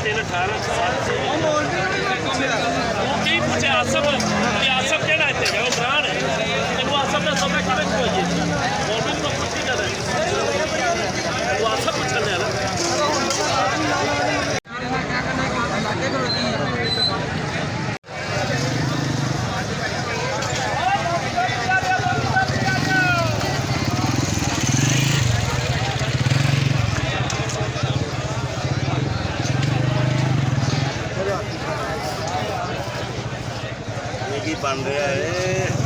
3 18 7 ਉਹ ਕੀ ਪੁੱਛਿਆ ਆਸਫ ਕਿ ਆਸਫ ਕਿਹੜਾ ਇੱਥੇ ਗਿਆ ਉਹ ਬਰਾਨ ਹੈ ਤੈਨੂੰ ਆਸਫ ਦਾ ਸਮਾਂ ਕਿਵੇਂ ਖੋਈਏ ਹੋਰ ਵੀ ਤਾਂ ਪੁੱਛੀ ਜਾਂਦਾ ਉਹ ਆਸਫ ਪੁੱਛਣ ਲਿਆ ਨਾ ਕੀ ਬਣ ਰਿਹਾ ਏ